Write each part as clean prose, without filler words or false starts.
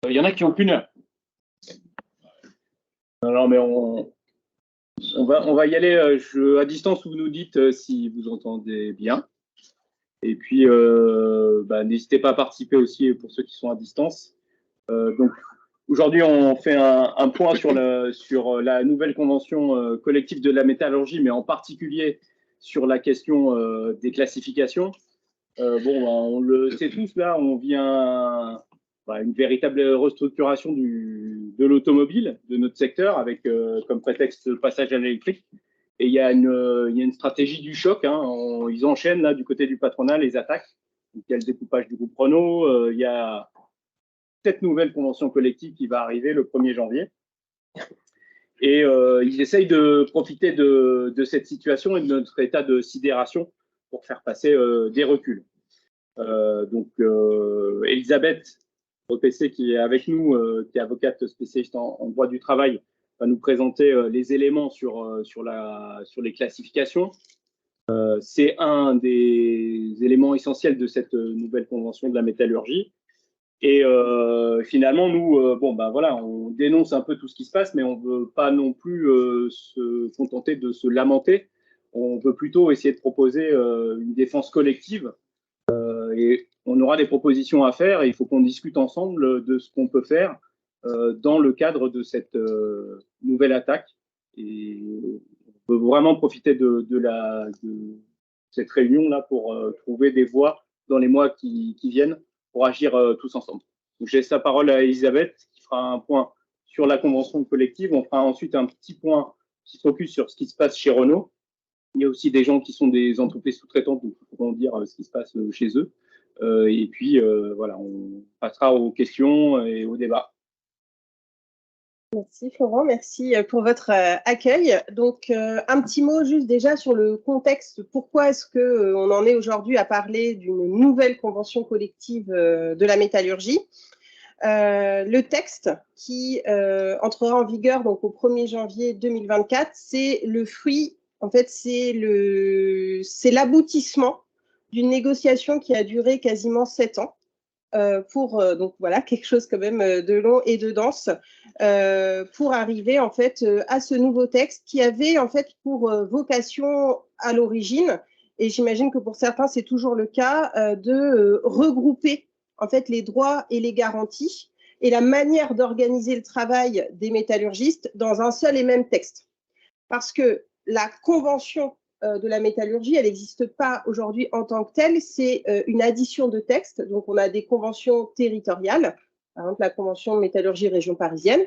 Il y en a qui n'ont qu'une heure. Non, mais on va y aller à distance, vous nous dites si vous entendez bien. Et puis, n'hésitez pas à participer aussi pour ceux qui sont à distance. Donc, aujourd'hui, on fait un point sur la nouvelle convention collective de la métallurgie, mais en particulier sur la question des classifications. On le sait tous, là, on vient une véritable restructuration de l'automobile, de notre secteur, avec comme prétexte le passage à l'électrique. Et il y a une stratégie du choc. Ils enchaînent là du côté du patronat les attaques. Donc, il y a le découpage du groupe Renault. Il y a cette nouvelle convention collective qui va arriver le 1er janvier. Et ils essayent de profiter de cette situation et de notre état de sidération pour faire passer des reculs. Elisabeth Repessé, qui est avec nous, qui est avocate spécialiste en droit du travail, va nous présenter les éléments sur les classifications. C'est un des éléments essentiels de cette nouvelle convention de la métallurgie. Et finalement, nous, on dénonce un peu tout ce qui se passe, mais on ne veut pas non plus se contenter de se lamenter. On veut plutôt essayer de proposer une défense collective. Et on aura des propositions à faire et il faut qu'on discute ensemble de ce qu'on peut faire dans le cadre de cette nouvelle attaque. Et on peut vraiment profiter de cette réunion-là pour trouver des voies dans les mois qui viennent pour agir tous ensemble. Donc, je laisse la parole à Elisabeth qui fera un point sur la convention collective. On fera ensuite un petit point qui se focus sur ce qui se passe chez Renault. Il y a aussi des gens qui sont des entreprises sous-traitantes, donc ils pourront dire ce qui se passe chez eux. Et puis, on passera aux questions et au débat. Merci Florent, merci pour votre accueil. Donc, un petit mot juste déjà sur le contexte. Pourquoi est-ce qu'on en est aujourd'hui à parler d'une nouvelle convention collective de la métallurgie ? Le texte qui entrera en vigueur donc, au 1er janvier 2024, c'est le fruit, en fait, c'est l'aboutissement d'une négociation qui a duré quasiment 7 ans. Donc voilà, quelque chose quand même de long et de dense pour arriver en fait à ce nouveau texte qui avait en fait pour vocation à l'origine, et j'imagine que pour certains c'est toujours le cas, de regrouper en fait les droits et les garanties et la manière d'organiser le travail des métallurgistes dans un seul et même texte. Parce que la convention de la métallurgie, elle n'existe pas aujourd'hui en tant que telle, c'est une addition de textes. Donc, on a des conventions territoriales, par exemple la convention de métallurgie région parisienne,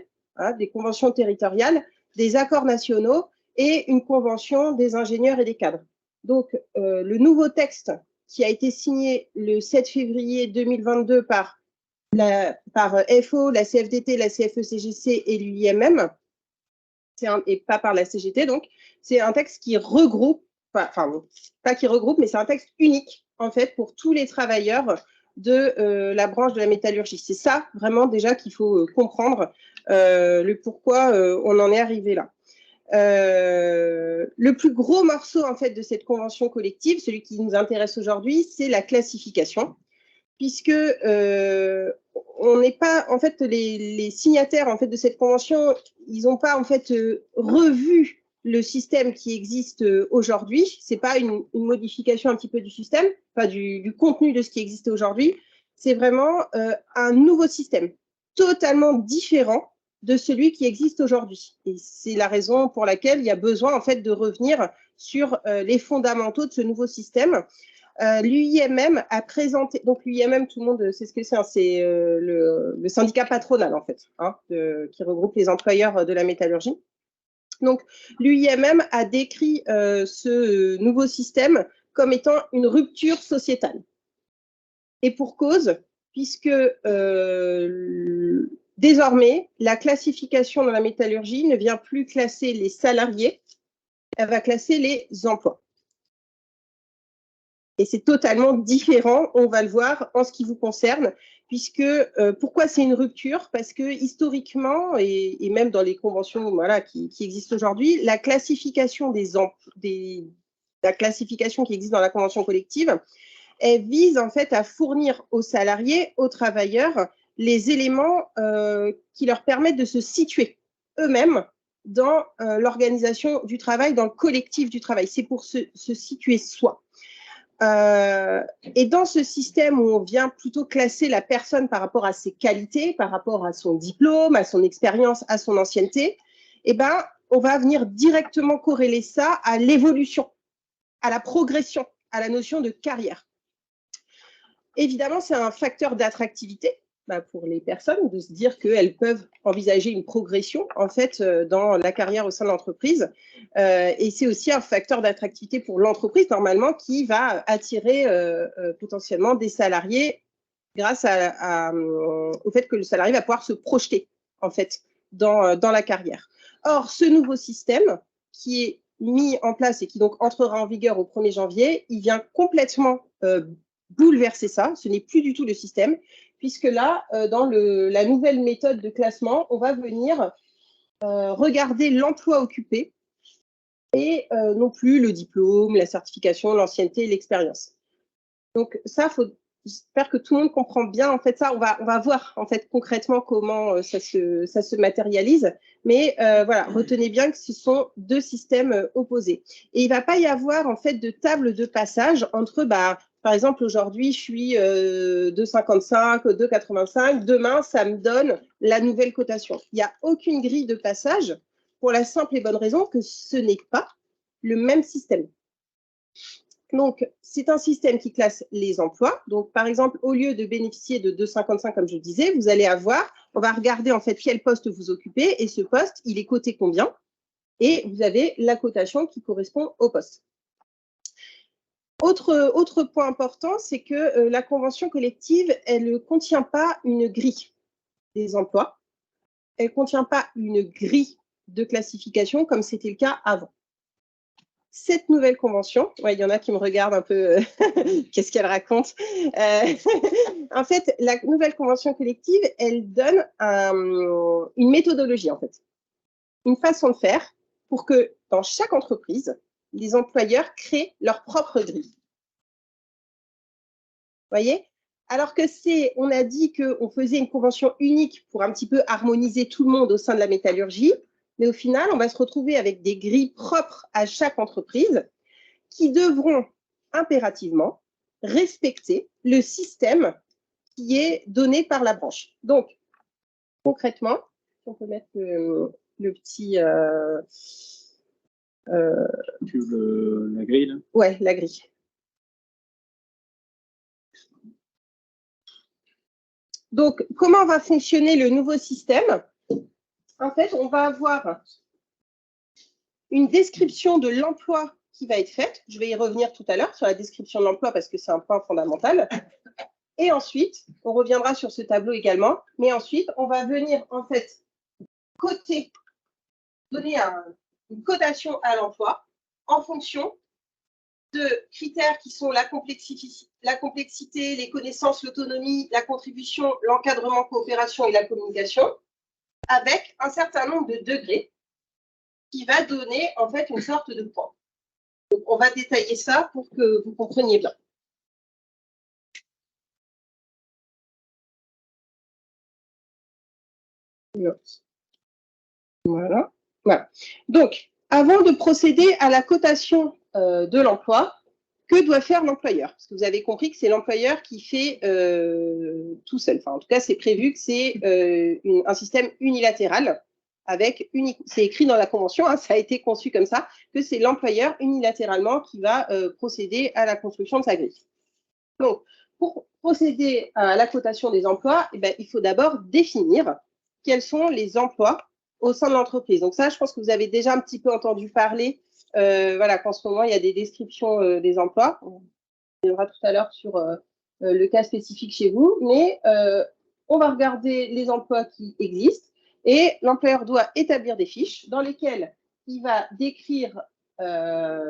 des conventions territoriales, des accords nationaux et une convention des ingénieurs et des cadres. Donc, le nouveau texte qui a été signé le 7 février 2022 par FO, la CFDT, la CFE-CGC et l'UIMM, et pas par la CGT, donc, c'est un texte qui regroupe, pas qui regroupe, mais c'est un texte unique, en fait, pour tous les travailleurs de la branche de la métallurgie. C'est ça, vraiment, déjà, qu'il faut comprendre le pourquoi on en est arrivé là. Le plus gros morceau, en fait, de cette convention collective, celui qui nous intéresse aujourd'hui, c'est la classification, puisque on n'est pas, en fait, les signataires en fait de cette convention, ils n'ont pas en fait revu le système qui existe aujourd'hui. C'est pas une modification un petit peu du système, pas du contenu de ce qui existe aujourd'hui. C'est vraiment un nouveau système totalement différent de celui qui existe aujourd'hui. Et c'est la raison pour laquelle il y a besoin en fait de revenir sur les fondamentaux de ce nouveau système. L'UIMM a présenté, donc l'UIMM, tout le monde sait ce que c'est, c'est le syndicat patronal en fait, qui regroupe les employeurs de la métallurgie. Donc l'UIMM a décrit ce nouveau système comme étant une rupture sociétale. Et pour cause, puisque désormais, la classification dans la métallurgie ne vient plus classer les salariés, elle va classer les emplois. Et c'est totalement différent, on va le voir en ce qui vous concerne, puisque pourquoi c'est une rupture? Parce que historiquement, et même dans les conventions qui existent aujourd'hui, la classification la classification qui existe dans la convention collective, elle vise en fait à fournir aux salariés, aux travailleurs, les éléments qui leur permettent de se situer eux-mêmes dans l'organisation du travail, dans le collectif du travail. C'est pour se situer soi. Et dans ce système où on vient plutôt classer la personne par rapport à ses qualités, par rapport à son diplôme, à son expérience, à son ancienneté, eh ben, on va venir directement corréler ça à l'évolution, à la progression, à la notion de carrière. Évidemment, c'est un facteur d'attractivité pour les personnes, de se dire qu'elles peuvent envisager une progression en fait dans la carrière au sein de l'entreprise. Et c'est aussi un facteur d'attractivité pour l'entreprise normalement qui va attirer potentiellement des salariés grâce au fait que le salarié va pouvoir se projeter en fait dans la carrière. Or, ce nouveau système qui est mis en place et qui donc entrera en vigueur au 1er janvier, il vient complètement bouleverser ça. Ce n'est plus du tout le système, puisque là, dans la nouvelle méthode de classement, on va venir regarder l'emploi occupé et non plus le diplôme, la certification, l'ancienneté, l'expérience. Donc ça, j'espère que tout le monde comprend bien. En fait, ça, on va voir en fait concrètement comment ça se matérialise. Mais voilà, retenez bien que ce sont deux systèmes opposés. Et il ne va pas y avoir en fait de table de passage entre, par exemple, aujourd'hui, je suis 2,55, 2,85. Demain, ça me donne la nouvelle cotation. Il n'y a aucune grille de passage pour la simple et bonne raison que ce n'est pas le même système. Donc, c'est un système qui classe les emplois. Donc, par exemple, au lieu de bénéficier de 2,55, comme je disais, vous allez on va regarder en fait quel poste vous occupez et ce poste, il est coté combien et vous avez la cotation qui correspond au poste. Autre point important, c'est que la convention collective, elle ne contient pas une grille des emplois. Elle ne contient pas une grille de classification comme c'était le cas avant. Cette nouvelle convention, il y en a qui me regardent un peu, qu'est-ce qu'elle raconte en fait, la nouvelle convention collective, elle donne une méthodologie, en fait, une façon de faire pour que dans chaque entreprise, les employeurs créent leur propre grille. Vous voyez? Alors que on a dit qu'on faisait une convention unique pour un petit peu harmoniser tout le monde au sein de la métallurgie, mais au final, on va se retrouver avec des grilles propres à chaque entreprise qui devront impérativement respecter le système qui est donné par la branche. Donc, concrètement, on peut mettre le petit… Tu veux la grille, là? Ouais, la grille. Donc, comment va fonctionner le nouveau système? En fait, on va avoir une description de l'emploi qui va être faite. Je vais y revenir tout à l'heure sur la description de l'emploi parce que c'est un point fondamental. Et ensuite, on reviendra sur ce tableau également. Mais ensuite, on va venir en fait donner une cotation à l'emploi en fonction de critères qui sont la complexité, les connaissances, l'autonomie, la contribution, l'encadrement, coopération et la communication, avec un certain nombre de degrés qui va donner en fait une sorte de point. Donc, on va détailler ça pour que vous compreniez bien. Voilà. Donc, avant de procéder à la cotation de l'emploi, que doit faire l'employeur? Parce que vous avez compris que c'est l'employeur qui fait tout seul. Enfin, en tout cas, c'est prévu que c'est un système unilatéral. C'est écrit dans la convention, hein, ça a été conçu comme ça, que c'est l'employeur unilatéralement qui va procéder à la construction de sa grille. Donc, pour procéder à la cotation des emplois, il faut d'abord définir quels sont les emplois au sein de l'entreprise. Donc ça, je pense que vous avez déjà un petit peu entendu parler, qu'en ce moment, il y a des descriptions des emplois. On reviendra tout à l'heure sur le cas spécifique chez vous, mais on va regarder les emplois qui existent et l'employeur doit établir des fiches dans lesquelles il va décrire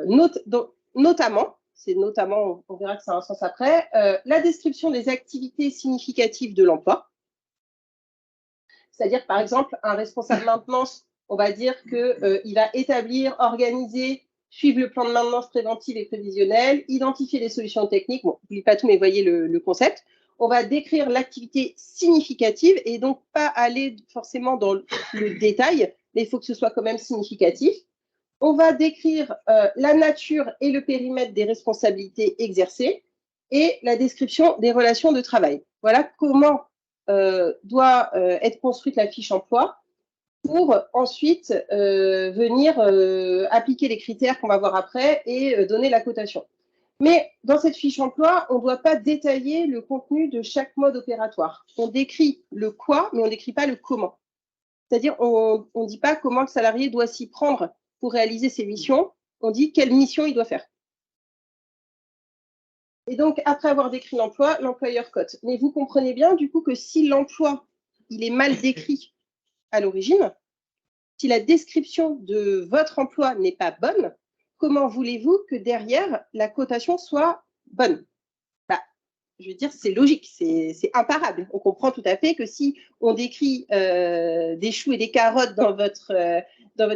notamment, on verra que ça a un sens après, la description des activités significatives de l'emploi. C'est-à-dire, par exemple, un responsable maintenance, on va dire qu'il va établir, organiser, suivre le plan de maintenance préventive et prévisionnelle, identifier les solutions techniques. Bon, je n'oublie pas tout, mais voyez le concept. On va décrire l'activité significative et donc pas aller forcément dans le détail, mais il faut que ce soit quand même significatif. On va décrire la nature et le périmètre des responsabilités exercées et la description des relations de travail. Voilà comment doit être construite la fiche emploi pour ensuite venir appliquer les critères qu'on va voir après et donner la cotation. Mais dans cette fiche emploi, on ne doit pas détailler le contenu de chaque mode opératoire. On décrit le quoi, mais on ne décrit pas le comment. C'est-à-dire, on ne dit pas comment le salarié doit s'y prendre pour réaliser ses missions, on dit quelle mission il doit faire. Et donc, après avoir décrit l'emploi, l'employeur cote. Mais vous comprenez bien, du coup, que si l'emploi, il est mal décrit à l'origine, si la description de votre emploi n'est pas bonne, comment voulez-vous que derrière, la cotation soit bonne? Je veux dire, c'est logique, c'est imparable. On comprend tout à fait que si on décrit des choux et des carottes dans votre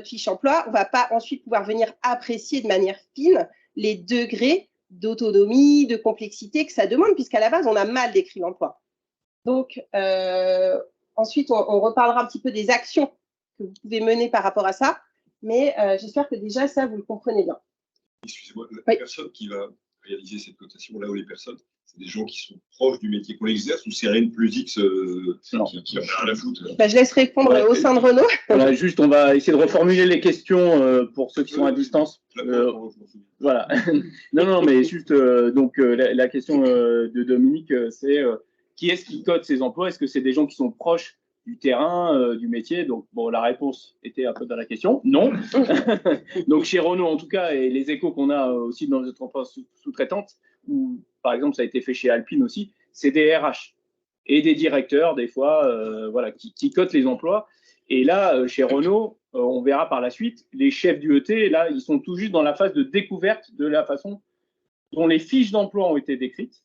fiche emploi, on ne va pas ensuite pouvoir venir apprécier de manière fine les degrés d'autonomie, de complexité que ça demande, puisqu'à la base, on a mal décrit l'emploi. Donc, ensuite, on reparlera un petit peu des actions que vous pouvez mener par rapport à ça, mais j'espère que déjà, ça, vous le comprenez bien. Excusez-moi, la personne qui va réaliser cette cotation, là où les personnes, c'est des gens qui sont proches du métier qu'on exerce ou c'est rien plus X qui en a la foutre? Je laisse répondre au sein de Renaud. Voilà, juste, on va essayer de reformuler les questions pour ceux qui sont à distance. Voilà. non, mais juste, la question de Dominique, c'est qui est-ce qui code ces emplois? Est-ce que c'est des gens qui sont proches du terrain, du métier? Donc, bon, la réponse était un peu dans la question. Non. Donc, chez Renaud, en tout cas, et les échos qu'on a aussi dans notre entreprise sous-traitante, où, par exemple, ça a été fait chez Alpine aussi, c'est des RH et des directeurs, des fois, voilà, qui cotent les emplois. Et là, chez Renaud, on verra par la suite, les chefs du ET, là, ils sont tout juste dans la phase de découverte de la façon dont les fiches d'emploi ont été décrites.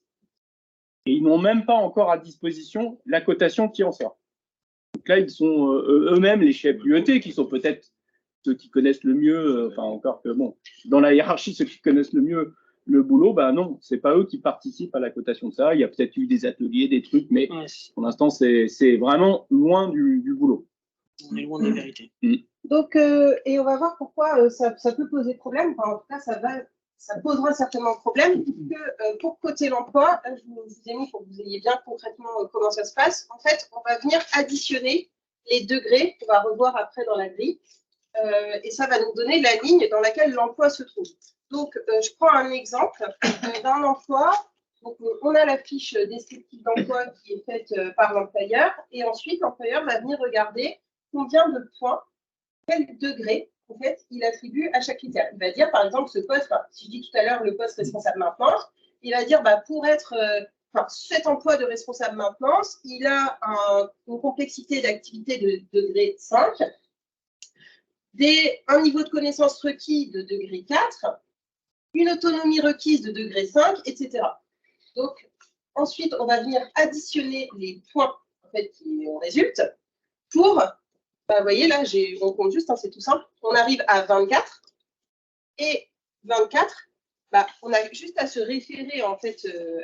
Et ils n'ont même pas encore à disposition la cotation qui en sort. Donc là, ils sont eux-mêmes les chefs du ET, qui sont peut-être ceux qui connaissent le mieux, enfin encore que bon, dans la hiérarchie, ceux qui connaissent le mieux le boulot, ben non, c'est pas eux qui participent à la cotation de ça. Il y a peut-être eu des ateliers, des trucs, mais pour l'instant, c'est vraiment loin du boulot. On est loin de la vérité. Donc, et on va voir pourquoi ça peut poser problème. Enfin, en tout cas, ça posera certainement problème, puisque pour coter l'emploi, je vous ai mis pour que vous ayez bien concrètement comment ça se passe. En fait, on va venir additionner les degrés qu'on va revoir après dans la grille, et ça va nous donner la ligne dans laquelle l'emploi se trouve. Donc, je prends un exemple d'un emploi. Donc, on a la fiche descriptive d'emploi qui est faite par l'employeur, et ensuite, l'employeur va venir regarder combien de points, quel degré, en fait, il attribue à chaque critère. Il va dire, par exemple, ce poste, si je dis tout à l'heure le poste responsable maintenance, il va dire, pour être, cet emploi de responsable maintenance, il a une complexité d'activité de degré 5, un niveau de connaissance requis de degré 4, une autonomie requise de degré 5, etc. Donc, ensuite, on va venir additionner les points en fait, qui en résultent pour, vous voyez là, on compte juste, c'est tout simple, on arrive à 24 et 24, on a juste à se référer en fait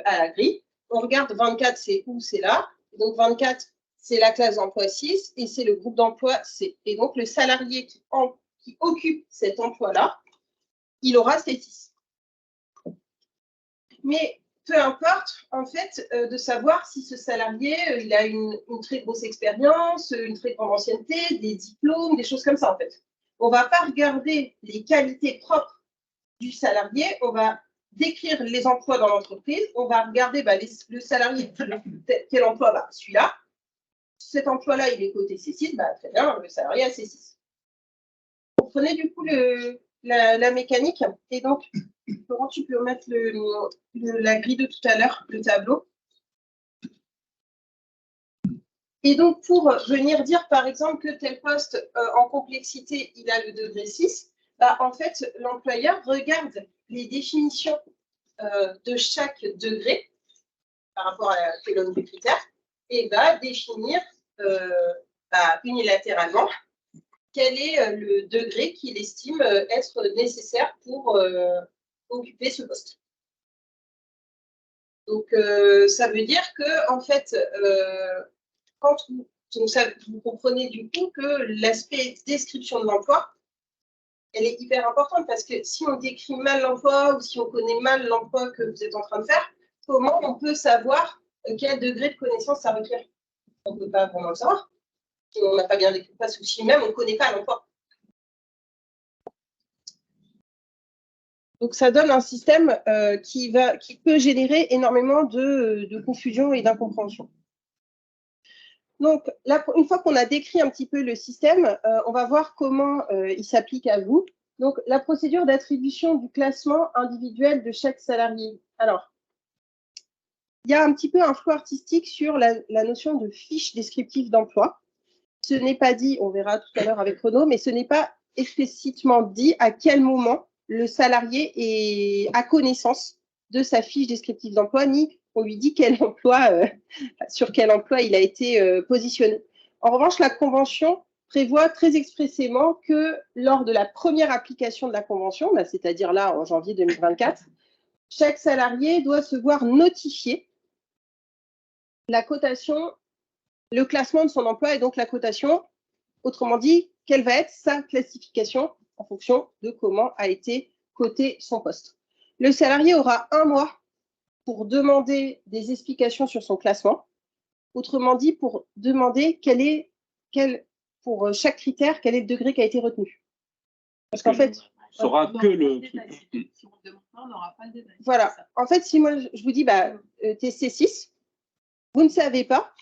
à la grille. On regarde 24, c'est où? C'est là. Donc 24, c'est la classe d'emploi 6 et c'est le groupe d'emploi C. Et donc le salarié qui occupe cet emploi-là, il aura C6. Mais peu importe, en fait, de savoir si ce salarié, il a une très grosse expérience, une très grande ancienneté, des diplômes, des choses comme ça, en fait. On ne va pas regarder les qualités propres du salarié, on va décrire les emplois dans l'entreprise, on va regarder le salarié, quel emploi? Celui-là. Cet emploi-là, il est coté C6, très bien, le salarié a C6. Vous comprenez du coup la mécanique? Et donc, Laurent, tu peux remettre la grille de tout à l'heure, le tableau. Et donc, pour venir dire, par exemple, que tel poste en complexité, il a le degré 6, en fait, l'employeur regarde les définitions de chaque degré par rapport à la colonne du critère et va définir unilatéralement quel est le degré qu'il estime être nécessaire pour occuper ce poste. Donc, ça veut dire que, en fait, quand vous comprenez du coup que l'aspect description de l'emploi, elle est hyper importante parce que si on décrit mal l'emploi ou si on connaît mal l'emploi que vous êtes en train de faire, comment on peut savoir quel degré de connaissance ça requiert? On ne peut pas vraiment le savoir. Si on n'a pas bien décrit, ou si même on ne connaît pas l'emploi. Donc, ça donne un système qui peut générer énormément de confusion et d'incompréhension. Donc, là, une fois qu'on a décrit un petit peu le système, on va voir comment il s'applique à vous. Donc, la procédure d'attribution du classement individuel de chaque salarié. Alors, il y a un petit peu un flou artistique sur la notion de fiche descriptive d'emploi. Ce n'est pas dit, on verra tout à l'heure avec Renaud, mais ce n'est pas explicitement dit à quel moment le salarié a connaissance de sa fiche descriptive d'emploi, ni on lui dit sur quel emploi il a été positionné. En revanche, la Convention prévoit très expressément que lors de la première application de la Convention, c'est-à-dire là en janvier 2024, chaque salarié doit se voir notifier la cotation, le classement de son emploi et donc la cotation. Autrement dit, quelle va être sa classification en fonction de comment a été coté son poste. Le salarié aura 1 mois pour demander des explications sur son classement. Autrement dit, pour demander pour chaque critère, quel est le degré qui a été retenu. Parce qu'en fait, on saura que le Si on ne demande pas, on n'aura pas le détail. Voilà. En fait, si moi je vous dis, t'es C6, vous ne savez pas,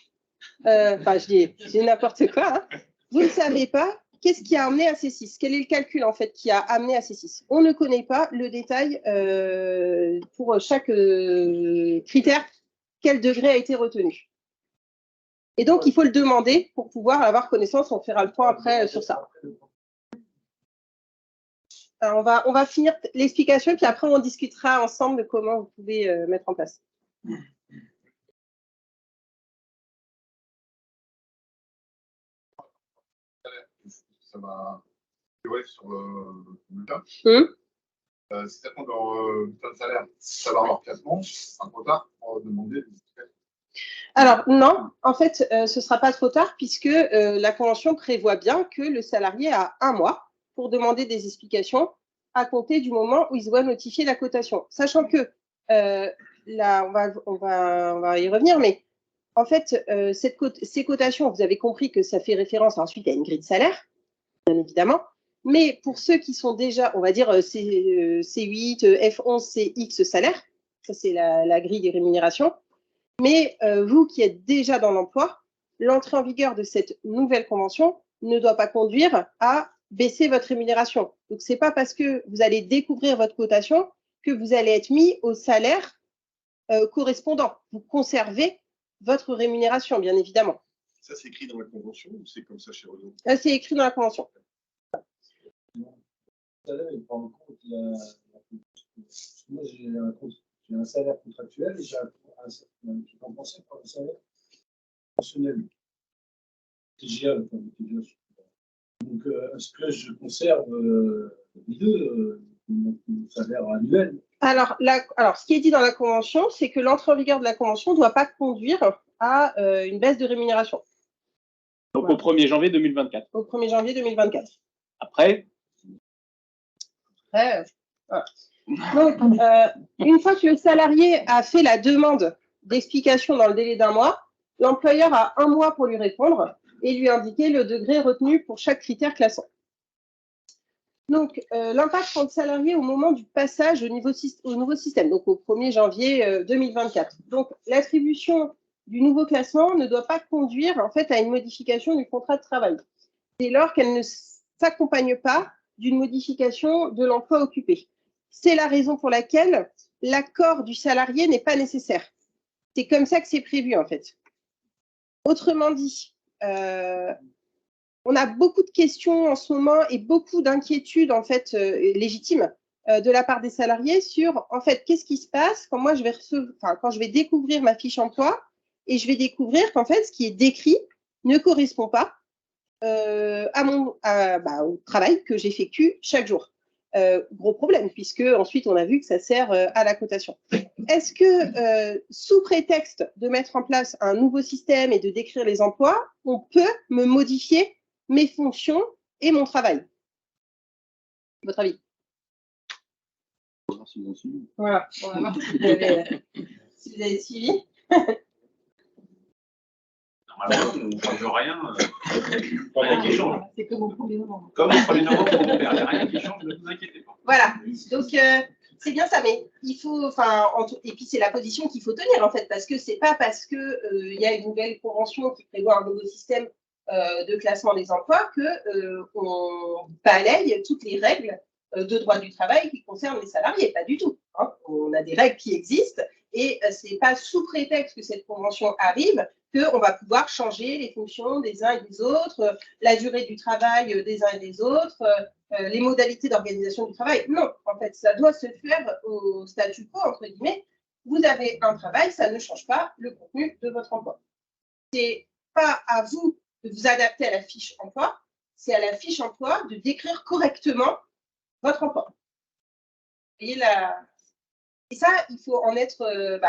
je dis n'importe quoi, hein, vous ne savez pas qu'est-ce qui a amené à C6, quel est le calcul en fait qui a amené à C6. On ne connaît pas le détail pour chaque critère, quel degré a été retenu. Et donc, il faut le demander pour pouvoir avoir connaissance. On fera le point après sur ça. Alors, on va finir l'explication, puis après, on discutera ensemble de comment vous pouvez mettre en place. Ça va sur le cas. C'est-à-dire qu'on leur bulletin de salaire, ça va avoir classement, un trop tard pour demander des explications. Alors, non, en fait, ce ne sera pas trop tard puisque la Convention prévoit bien que le salarié a 1 mois pour demander des explications à compter du moment où il se voit notifier la cotation. Sachant que, là, on va y revenir, mais en fait, ces cotations, vous avez compris que ça fait référence ensuite à une grille de salaire, bien évidemment. Mais pour ceux qui sont déjà, on va dire, C8, F11, CX salaire, ça c'est la grille des rémunérations. Mais vous qui êtes déjà dans l'emploi, l'entrée en vigueur de cette nouvelle convention ne doit pas conduire à baisser votre rémunération. Donc, ce n'est pas parce que vous allez découvrir votre cotation que vous allez être mis au salaire correspondant. Vous conservez votre rémunération, bien évidemment. Ça, c'est écrit dans la convention ou c'est comme ça chez Renaud? C'est écrit dans la convention. Moi, j'ai un salaire contractuel et j'ai un salaire qui est compensé par un salaire personnel. TGA. Donc, est-ce que je conserve les deux, mon salaire annuel? Alors, ce qui est dit dans la convention, c'est que l'entrée en vigueur de la convention ne doit pas conduire à une baisse de rémunération. Donc, voilà. Au 1er janvier 2024. Au 1er janvier 2024. Après, voilà. Donc, une fois que le salarié a fait la demande d'explication dans le délai d'1 mois, l'employeur a 1 mois pour lui répondre et lui indiquer le degré retenu pour chaque critère classant. Donc, l'impact pour le salarié au moment du passage au nouveau système, donc au 1er janvier 2024. Donc, l'attribution du nouveau classement ne doit pas conduire en fait à une modification du contrat de travail, dès lors qu'elle ne s'accompagne pas d'une modification de l'emploi occupé. C'est la raison pour laquelle l'accord du salarié n'est pas nécessaire. C'est comme ça que c'est prévu, en fait. Autrement dit, on a beaucoup de questions en ce moment et beaucoup d'inquiétudes, en fait, légitimes de la part des salariés sur, en fait, qu'est-ce qui se passe quand moi, quand je vais découvrir ma fiche emploi et je vais découvrir qu'en fait, ce qui est décrit ne correspond pas au travail que j'effectue chaque jour. gros problème, puisque ensuite on a vu que ça sert à la cotation. Est-ce que, sous prétexte de mettre en place un nouveau système et de décrire les emplois, on peut me modifier mes fonctions et mon travail? Votre avis? Voilà, on va voir si vous avez suivi. Normalement, on ne change rien. Rien qui change. C'est comme au 1er novembre. Comme au 1er novembre, on perd. Il n'y a rien qui change, ne vous inquiétez pas. Voilà, donc c'est bien ça, mais il faut, et puis c'est la position qu'il faut tenir en fait, parce que c'est pas parce que y a une nouvelle convention qui prévoit un nouveau système de classement des emplois que on balaye toutes les règles de droit du travail qui concernent les salariés, pas du tout. Hein. On a des règles qui existent et c'est pas sous prétexte que cette convention arrive qu'on va pouvoir changer les fonctions des uns et des autres, la durée du travail des uns et des autres, les modalités d'organisation du travail. Non, en fait, ça doit se faire au statu quo, entre guillemets. Vous avez un travail, ça ne change pas le contenu de votre emploi. C'est pas à vous de vous adapter à la fiche emploi, c'est à la fiche emploi de décrire correctement votre emploi. Et ça, il faut en être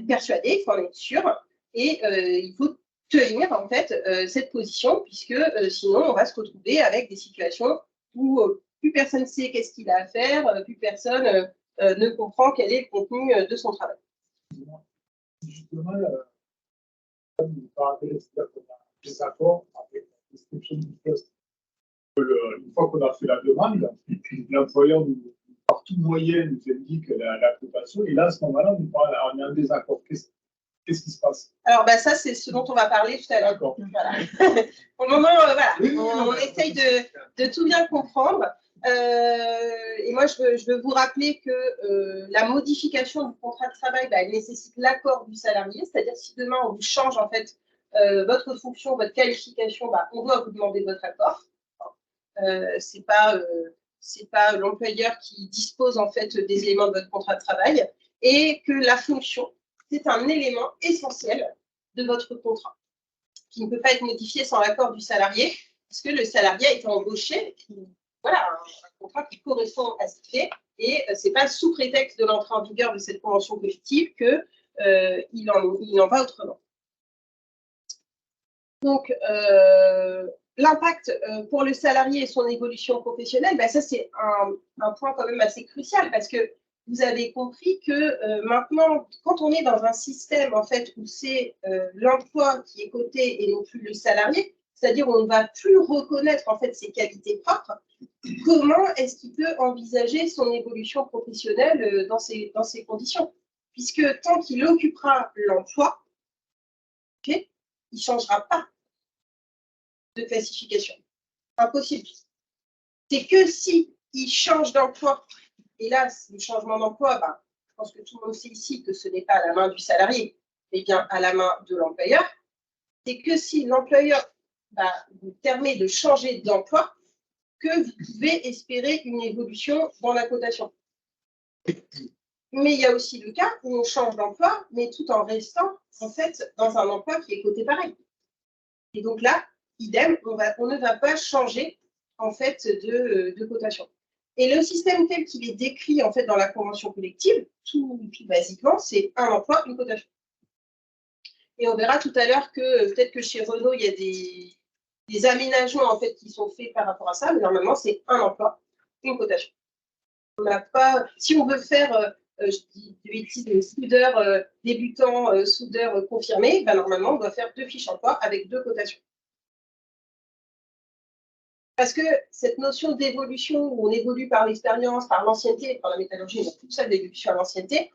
persuadé, il faut en être sûr, et il faut tenir en fait cette position, puisque sinon on va se retrouver avec des situations où plus personne ne sait qu'est-ce qu'il a à faire, plus personne ne comprend quel est le contenu de son travail. Justement, comme par rapport à des accords avec la description du poste, une fois qu'on a fait la demande, l'employeur par tout moyen nous indique la cotation, et là, à ce moment-là, on est en désaccord. Qu'est-ce qui se passe? Alors, ça, c'est ce dont on va parler tout à l'heure. D'accord. Voilà. Pour le moment, voilà, on essaye de tout bien comprendre. Et moi, je veux vous rappeler que la modification du contrat de travail, elle nécessite l'accord du salarié. C'est-à-dire, si demain, on vous change en fait votre fonction, votre qualification, on doit vous demander votre accord. C'est pas l'employeur qui dispose en fait des éléments de votre contrat de travail, et que la fonction, c'est un élément essentiel de votre contrat, qui ne peut pas être modifié sans l'accord du salarié, puisque le salarié est embauché, voilà, un contrat qui correspond à ce qu'il fait, et ce n'est pas sous prétexte de l'entrée en vigueur de cette convention collective qu'il en va autrement. Donc, l'impact pour le salarié et son évolution professionnelle, ça c'est un point quand même assez crucial, parce que vous avez compris que maintenant, quand on est dans un système en fait où c'est l'emploi qui est coté et non plus le salarié, c'est-à-dire où on ne va plus reconnaître en fait ses qualités propres, comment est-ce qu'il peut envisager son évolution professionnelle dans ces conditions? Puisque tant qu'il occupera l'emploi, il ne changera pas de classification. Impossible. C'est que si il change d'emploi, et là, le changement d'emploi, je pense que tout le monde sait ici que ce n'est pas à la main du salarié, mais bien à la main de l'employeur. C'est que si l'employeur vous permet de changer d'emploi, que vous pouvez espérer une évolution dans la cotation. Mais il y a aussi le cas où on change d'emploi, mais tout en restant en fait dans un emploi qui est coté pareil. Et donc là, idem, on ne va pas changer en fait de cotation. Et le système tel qu'il est décrit en fait dans la convention collective, tout basiquement, c'est un emploi, une cotation. Et on verra tout à l'heure que peut-être que chez Renault, il y a des aménagements en fait qui sont faits par rapport à ça, mais normalement, c'est un emploi, une cotation. On n'a pas, si on veut faire, je dis des bêtises, soudeur débutant, soudeur confirmé, normalement, on doit faire 2 fiches emploi avec 2 cotations. Parce que cette notion d'évolution, où on évolue par l'expérience, par l'ancienneté, par la métallurgie, on a tout ça d'évolution à l'ancienneté,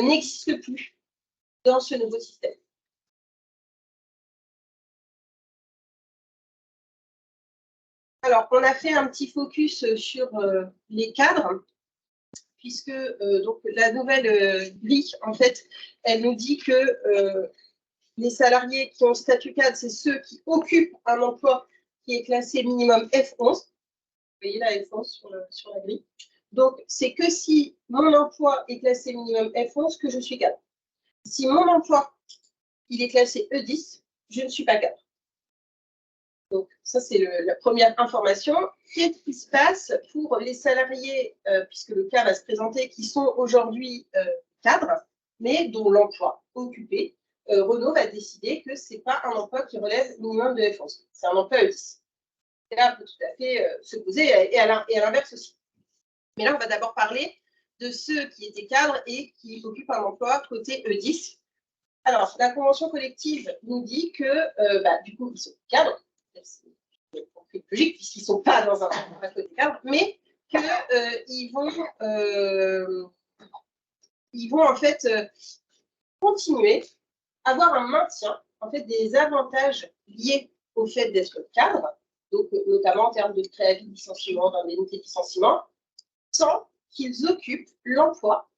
n'existe plus dans ce nouveau système. Alors, on a fait un petit focus sur les cadres, puisque donc, la nouvelle grille, en fait, elle nous dit que les salariés qui ont statut cadre, c'est ceux qui occupent un emploi qui est classé minimum F11. Vous voyez la F11 sur la grille. Donc, c'est que si mon emploi est classé minimum F11 que je suis cadre. Si mon emploi il est classé E10, je ne suis pas cadre. Donc, ça, c'est la première information. Qu'est-ce qui se passe pour les salariés, puisque le cas va se présenter, qui sont aujourd'hui cadres, mais dont l'emploi occupé, Renault va décider que ce n'est pas un emploi qui relève minimum de F11. C'est un emploi E10. Et là, on peut tout à fait se poser, et à l'inverse aussi. Mais là, on va d'abord parler de ceux qui étaient cadres et qui occupent un emploi côté E10. Alors, la convention collective nous dit que, du coup, ils sont cadres. C'est logique, puisqu'ils ne sont pas dans un emploi côté cadre, mais qu'ils vont en fait continuer à avoir un maintien en fait, des avantages liés au fait d'être cadre, donc notamment en termes de préavis de licenciement, d'indemnité de licenciement, sans qu'ils occupent l'emploi,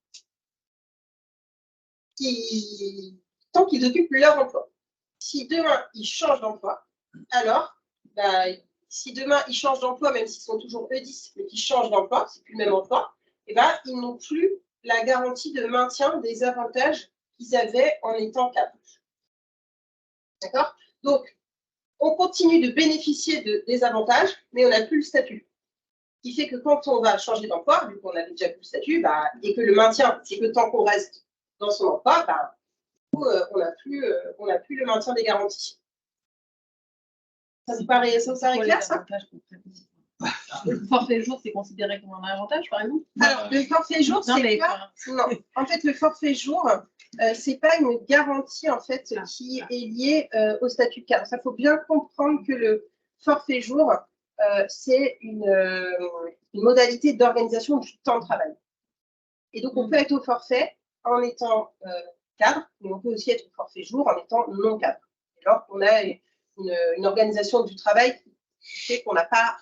tant qu'ils occupent leur emploi. Si demain, ils changent d'emploi, alors, si demain, ils changent d'emploi, même s'ils sont toujours E10, mais qu'ils changent d'emploi, c'est plus le même emploi, et ils n'ont plus la garantie de maintien des avantages qu'ils avaient en étant cadres. D'accord? Donc, on continue de bénéficier des avantages, mais on n'a plus le statut. Ce qui fait que quand on va changer d'emploi, vu qu'on avait déjà plus le statut, et que le maintien, c'est que tant qu'on reste dans son emploi, on n'a plus le maintien des garanties. Ça vous paraît clair, ça? Le forfait jour, c'est considéré comme un avantage, par exemple? Alors, le forfait jour, c'est pas... Non, en fait, le forfait jour, c'est pas une garantie, en fait, qui est liée au statut de cadre. Ça, faut bien comprendre que le forfait jour, c'est une modalité d'organisation du temps de travail. Et donc, on peut être au forfait en étant cadre, mais on peut aussi être au forfait jour en étant non cadre. Alors qu'on a une organisation du travail qui fait qu'on n'a pas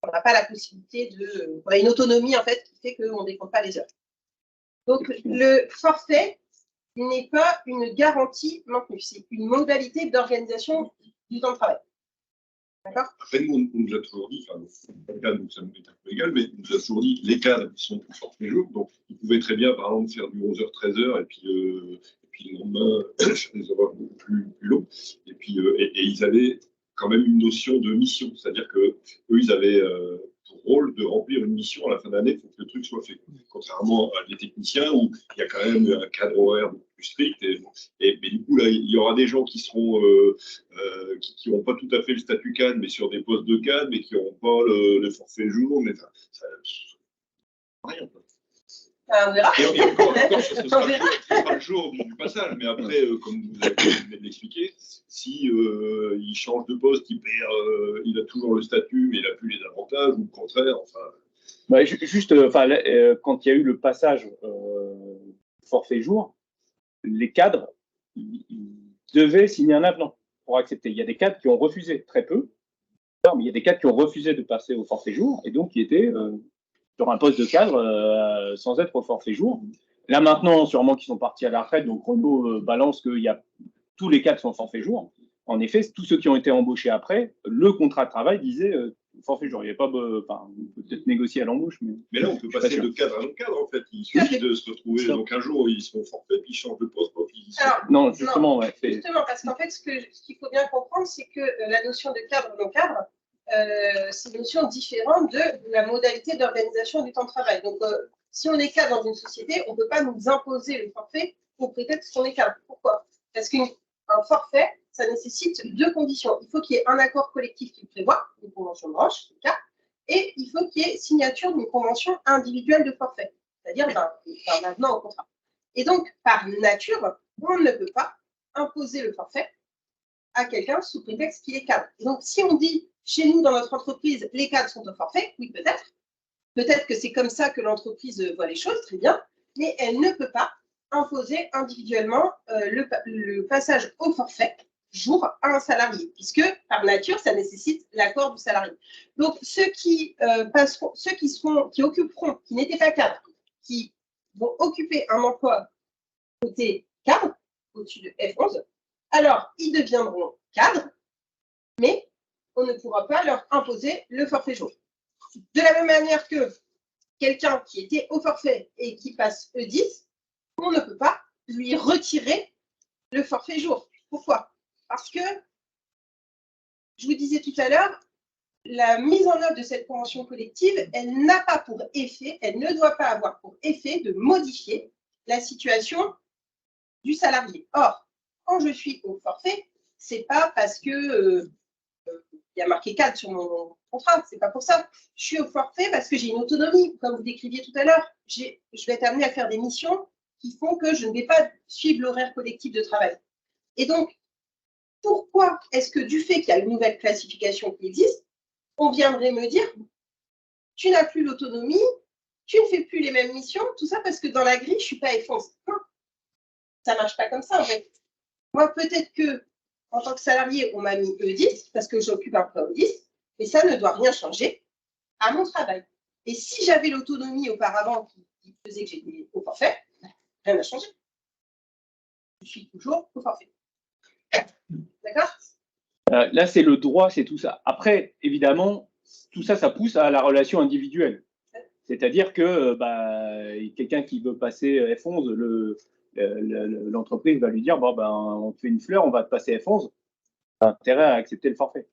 la possibilité de... On a une autonomie, en fait, qui fait qu'on ne décompte pas les heures. Donc, le forfait n'est pas une garantie maintenue, c'est une modalité d'organisation du temps de travail. D'accord? Après, nous, on nous a toujours dit, enfin, pas le cas, donc ça nous est un peu égal, mais on nous a toujours dit les cadres, ils sont pour forfait jour, donc ils pouvaient très bien, par exemple, faire du 11h, 13h, et puis le lendemain, des horaires beaucoup plus longs, et puis ils avaient quand même une notion de mission, c'est-à-dire que eux, ils avaient pour rôle de remplir une mission à la fin d'année, il faut que le truc soit fait. Contrairement à des techniciens où il y a quand même un cadre horaire beaucoup plus strict. Mais du coup, là, il y aura des gens qui seront qui n'ont pas tout à fait le statut cadre, mais sur des postes de cadre, mais qui n'auront pas le forfait jour. Mais ça rien. On verra. Et encore, ce sera le jour du passage. Mais après, comme vous venez de l'expliquer, si il change de poste, il a toujours le statut, mais il n'a plus les avantages, ou le contraire. Enfin. Juste, quand il y a eu le passage forfait jour, les cadres ils devaient signer un avenant pour accepter. Il y a des cadres qui ont refusé, très peu, mais il y a des cadres qui ont refusé de passer au forfait jour et donc qui étaient sur un poste de cadre sans être au forfait jour. Là maintenant, sûrement qu'ils sont partis à la retraite, donc Renault balance que tous les cadres sont forfait jour. En effet, tous ceux qui ont été embauchés après, le contrat de travail disait forfait jour. Il n'y avait pas, on peut peut-être négocier à l'embauche, mais là, on peut passer de cadre à non-cadre, en fait. Il suffit de se retrouver. Donc un jour, ils seront forfaits, puis ils changent de poste. Non, justement, ouais. Justement, parce qu'en fait, ce qu'il faut bien comprendre, c'est que la notion de cadre non-cadre, c'est une notion différente de la modalité d'organisation du temps de travail. Donc, si on est cadre dans une société, on ne peut pas nous imposer le forfait au prétexte qu'on est cadre. Pourquoi? Parce qu'un forfait, ça nécessite deux conditions. Il faut qu'il y ait un accord collectif qui le prévoit, une convention de branche, c'est le cas, et il faut qu'il y ait signature d'une convention individuelle de forfait, c'est-à-dire d'un avenant au contrat. Et donc, par nature, on ne peut pas imposer le forfait à quelqu'un sous prétexte qu'il est cadre. Et donc, si on dit, chez nous, dans notre entreprise, les cadres sont au forfait, oui, peut-être. Peut-être que c'est comme ça que l'entreprise voit les choses, très bien, mais elle ne peut pas imposer individuellement le passage au forfait jour à un salarié, puisque par nature, ça nécessite l'accord du salarié. Donc, ceux qui occuperont, qui n'étaient pas cadres, qui vont occuper un emploi côté cadre, au-dessus de F11, alors ils deviendront cadres, mais on ne pourra pas leur imposer le forfait jour. De la même manière que quelqu'un qui était au forfait et qui passe E10, on ne peut pas lui retirer le forfait jour. Pourquoi? Parce que je vous disais tout à l'heure, la mise en œuvre de cette convention collective, elle n'a pas pour effet, elle ne doit pas avoir pour effet de modifier la situation du salarié. Or, quand je suis au forfait, c'est pas parce que il y a marqué 4 sur mon contrat, c'est pas pour ça. Je suis au forfait parce que j'ai une autonomie, comme vous décriviez tout à l'heure. Je vais être amenée à faire des missions qui font que je ne vais pas suivre l'horaire collectif de travail. Et donc, pourquoi est-ce que du fait qu'il y a une nouvelle classification qui existe, on viendrait me dire, tu n'as plus l'autonomie, tu ne fais plus les mêmes missions, tout ça parce que dans la grille, je ne suis pas F11. Non, ça ne marche pas comme ça en fait. Moi, peut-être que en tant que salarié, on m'a mis E10 parce que j'occupe un poste E10, mais ça ne doit rien changer à mon travail. Et si j'avais l'autonomie auparavant qui faisait que j'étais au forfait, rien n'a changé. Je suis toujours au forfait. D'accord ? Là, c'est le droit, c'est tout ça. Après, évidemment, tout ça, ça pousse à la relation individuelle. C'est-à-dire que quelqu'un qui veut passer F11, l'entreprise va lui dire, bon, ben, on te fait une fleur, on va te passer F11. Tu as intérêt à accepter le forfait.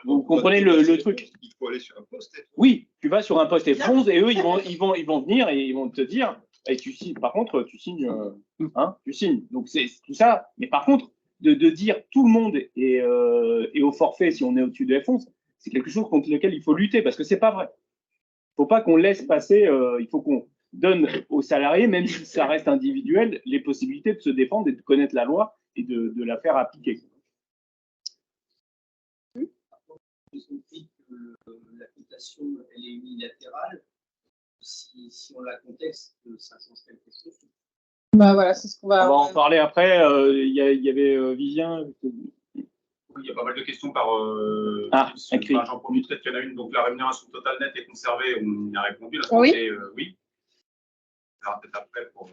Vous comprenez le truc? Il faut aller sur un poste F11. Oui, tu vas sur un poste F11 et eux, ils vont venir et ils vont te dire, et tu signes, par contre, tu signes, tu signes. Donc, c'est tout ça. Mais par contre, de dire tout le monde est au forfait si on est au-dessus de F11, c'est quelque chose contre lequel il faut lutter parce que c'est pas vrai. Il ne faut pas qu'on laisse passer, il faut qu'on donne aux salariés, même si ça reste individuel, les possibilités de se défendre et de connaître la loi et de la faire appliquer. J'ai compris que la cotation, elle est unilatérale. Si on la contexte, ça change quelque chose. Bah voilà, c'est ce qu'on va. On va en parler après. Il y avait Vivien. Oui, il y a pas mal de questions par écrit. J'en profiterai qu'il y en a une. Donc, la rémunération totale nette est conservée. On y a répondu. La oui. santé, oui. On verra peut-être après pour.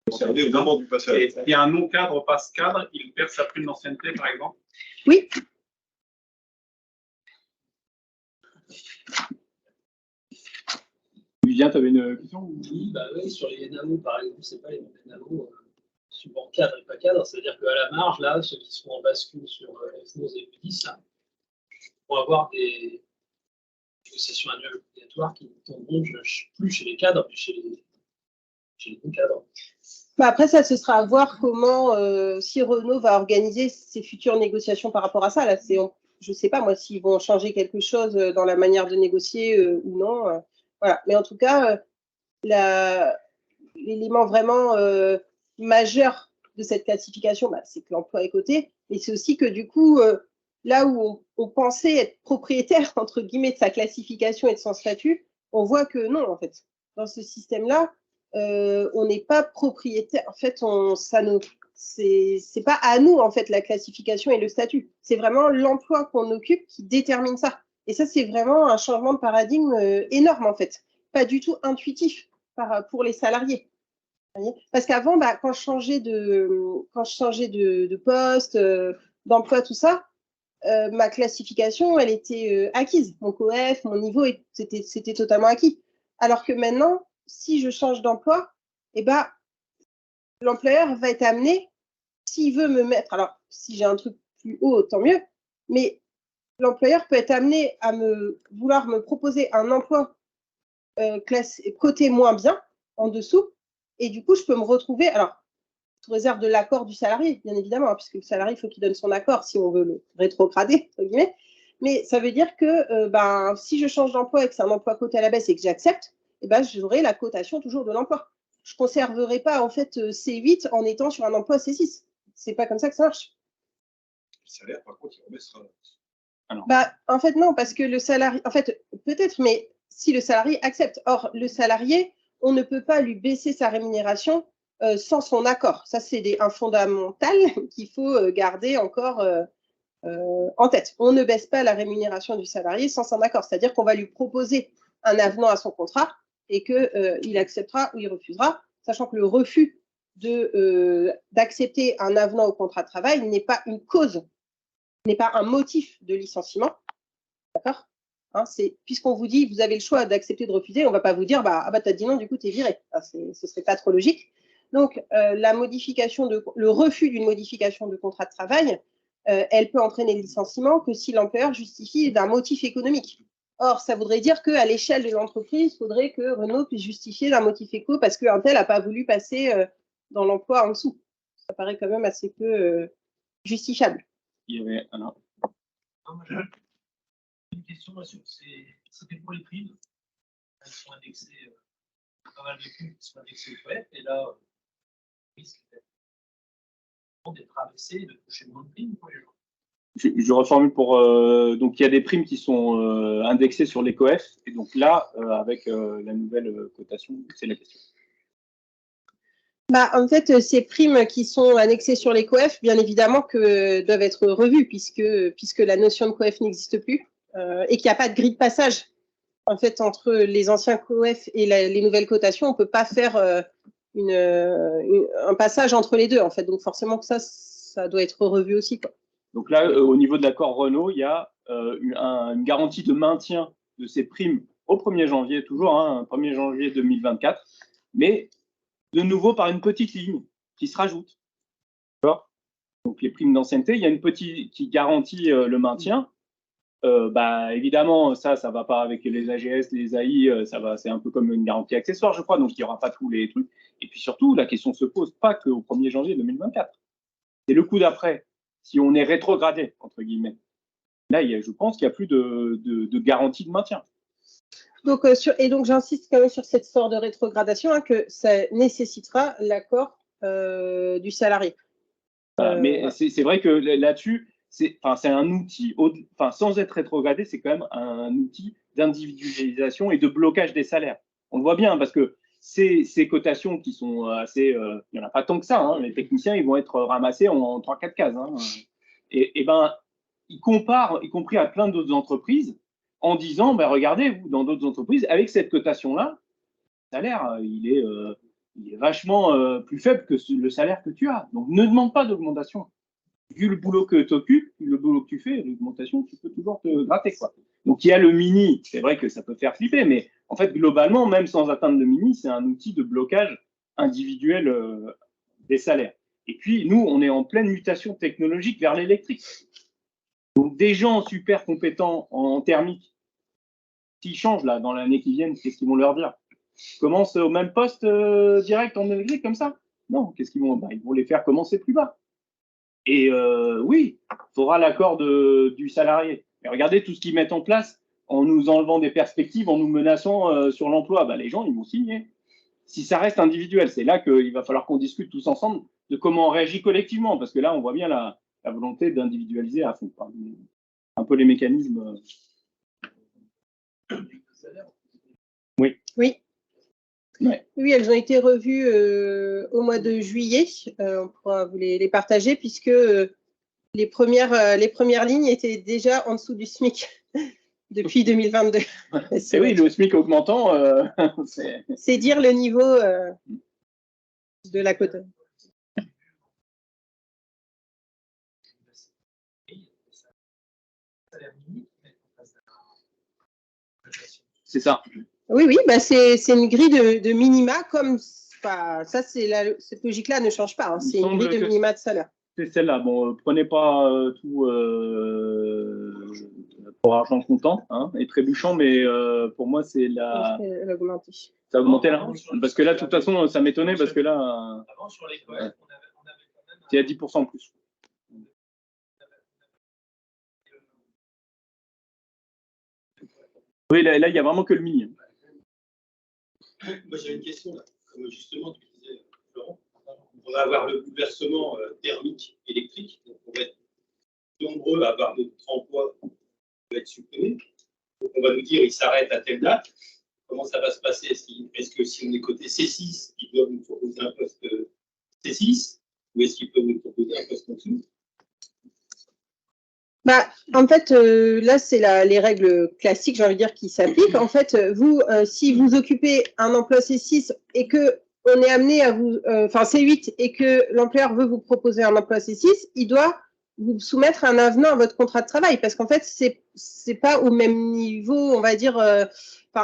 Concerné au moment du passage. Et il y a un non-cadre passe-cadre, il perd sa prime d'ancienneté, par exemple. Oui. Vivien, tu avais une question? Oui, sur les NAO, par exemple, c'est pas les NAO suivant cadre et pas cadre. C'est-à-dire qu'à la marge, là, ceux qui sont en bascule sur F11 et F10, vont avoir des négociations annuelles obligatoires qui ne tomberont plus chez les cadres, mais chez les non-cadres. Après, ça, ce sera à voir comment, si Renault va organiser ses futures négociations par rapport à ça. Là, je ne sais pas, moi, s'ils vont changer quelque chose dans la manière de négocier ou non. Voilà. Mais en tout cas, l'élément vraiment majeur de cette classification, c'est que l'emploi est coté. Mais c'est aussi que du coup, là où on pensait être propriétaire, entre guillemets, de sa classification et de son statut, on voit que non, en fait. Dans ce système-là, on n'est pas propriétaire. En fait, c'est pas à nous, en fait, la classification et le statut. C'est vraiment l'emploi qu'on occupe qui détermine ça. Et ça, c'est vraiment un changement de paradigme énorme, en fait. Pas du tout intuitif pour les salariés. Parce qu'avant, quand je changeais de poste, d'emploi, tout ça, ma classification, elle était acquise. Mon COEF, mon niveau, c'était totalement acquis. Alors que maintenant, si je change d'emploi, l'employeur va être amené, s'il veut me mettre, alors si j'ai un truc plus haut, tant mieux, mais l'employeur peut être amené à vouloir me proposer un emploi coté moins bien, en dessous, et du coup, je peux me retrouver, alors, sous réserve de l'accord du salarié, bien évidemment, puisque le salarié, il faut qu'il donne son accord si on veut le rétrograder, entre guillemets, mais ça veut dire que si je change d'emploi et que c'est un emploi coté à la baisse et que j'accepte, j'aurai la cotation toujours de l'emploi. Je ne conserverai pas en fait C8 en étant sur un emploi C6. C'est pas comme ça que ça marche. Le salaire, par contre, il remettra. En fait, non, parce que le salarié, en fait, peut-être, mais si le salarié accepte. Or, le salarié, on ne peut pas lui baisser sa rémunération sans son accord. Ça, c'est un fondamental qu'il faut garder encore en tête. On ne baisse pas la rémunération du salarié sans son accord. C'est-à-dire qu'on va lui proposer un avenant à son contrat et qu'il acceptera ou il refusera, sachant que le refus d'accepter un avenant au contrat de travail n'est pas une cause, n'est pas un motif de licenciement. D'accord ? Puisqu'on vous dit, vous avez le choix d'accepter, de refuser, on ne va pas vous dire, tu as dit non, du coup, tu es viré. Ce ne serait pas trop logique. Donc, le refus d'une modification de contrat de travail, elle peut entraîner le licenciement que si l'employeur justifie d'un motif économique. Or, ça voudrait dire qu'à l'échelle de l'entreprise, il faudrait que Renault puisse justifier d'un motif éco parce qu'un tel n'a pas voulu passer dans l'emploi en dessous. Ça paraît quand même assez peu justifiable. Il y avait une question sur c'était pour les primes. Elles sont indexées, pas mal de primes qui sont indexées au web, et là, le risque d'être abaissé et de toucher moins de primes pour les gens. Je reformule pour donc il y a des primes qui sont indexées sur les COEF et donc là avec la nouvelle cotation, c'est la question. En fait, ces primes qui sont annexées sur les COEF, bien évidemment que doivent être revues puisque la notion de COEF n'existe plus et qu'il n'y a pas de grille de passage. En fait, entre les anciens COEF et les nouvelles cotations, on ne peut pas faire un passage entre les deux. En fait, donc forcément que ça doit être revu aussi, quoi. Donc là, au niveau de l'accord Renault, il y a une garantie de maintien de ces primes au 1er janvier, toujours, 1er janvier 2024, mais de nouveau par une petite ligne qui se rajoute. Donc les primes d'ancienneté, il y a une petite qui garantit le maintien. Évidemment, ça ne va pas avec les AGS, les AI, c'est un peu comme une garantie accessoire, je crois, donc il n'y aura pas tous les trucs. Et puis surtout, la question ne se pose pas qu'au 1er janvier 2024. C'est le coup d'après. Si on est rétrogradé, entre guillemets, là, je pense qu'il n'y a plus de garantie de maintien. Donc, donc j'insiste quand même sur cette sorte de rétrogradation, que ça nécessitera l'accord du salarié. Mais c'est vrai que là-dessus, c'est un outil, sans être rétrogradé, c'est quand même un outil d'individualisation et de blocage des salaires. On le voit bien parce que ces cotations qui sont assez, il n'y en a pas tant que ça, les techniciens, ils vont être ramassés en 3-4 cases. Ils comparent, y compris à plein d'autres entreprises, en disant, regardez, vous, dans d'autres entreprises, avec cette cotation-là, le salaire, il est vachement plus faible que le salaire que tu as. Donc, ne demande pas d'augmentation. Vu le boulot que tu occupes, le boulot que tu fais, l'augmentation, tu peux toujours te gratter, quoi. Donc, il y a le mini, c'est vrai que ça peut faire flipper, mais en fait, globalement, même sans atteindre le mini, c'est un outil de blocage individuel des salaires. Et puis, nous, on est en pleine mutation technologique vers l'électrique. Donc, des gens super compétents en thermique, s'ils changent là dans l'année qui vient, qu'est-ce qu'ils vont leur dire? Commence au même poste direct en électrique comme ça? Non, qu'est-ce qu'ils vont? Ils vont les faire commencer plus bas. Et oui, il faudra l'accord du salarié. Mais regardez tout ce qu'ils mettent en place en nous enlevant des perspectives, en nous menaçant sur l'emploi. Les gens, ils vont signer. Si ça reste individuel, c'est là qu'il va falloir qu'on discute tous ensemble de comment on réagit collectivement. Parce que là, on voit bien la volonté d'individualiser à fond. Un peu les mécanismes. Oui. Oui. Ouais. Oui, elles ont été revues au mois de juillet. On pourra vous les partager puisque les premières lignes étaient déjà en dessous du SMIC depuis 2022. C'est oui, le SMIC augmentant, c'est dire le niveau de la quota. C'est ça. Oui, c'est une grille de minima comme ça, cette logique-là ne change pas. C'est une grille de minima de salaire. C'est celle-là. Bon, prenez pas tout pour argent comptant et trébuchant, mais pour moi, c'est la. Elle a augmenté. Ça a augmenté là? Parce que là, de toute façon, ça m'étonnait parce que là. Avant, sur les COEF, on avait quand même. C'est à 10% en plus. Oui, là, il n'y a vraiment que le mini. Moi, j'avais une question, là. Comme justement, tu disais, Florent, on va avoir le bouleversement thermique électrique. Donc, on va être nombreux à avoir notre emploi qui va être supprimé. Donc, on va nous dire il s'arrête à telle date. Comment ça va se passer? Est-ce que si on est côté C6, ils doivent nous proposer un poste C6 ou est-ce qu'ils peuvent nous proposer un poste en dessous? En fait, là, c'est les règles classiques, j'ai envie de dire, qui s'appliquent. En fait, vous, si vous occupez un emploi C6 et que on est amené à vous, C8 et que l'employeur veut vous proposer un emploi C6, il doit vous soumettre un avenant à votre contrat de travail parce qu'en fait, c'est pas au même niveau, on va dire,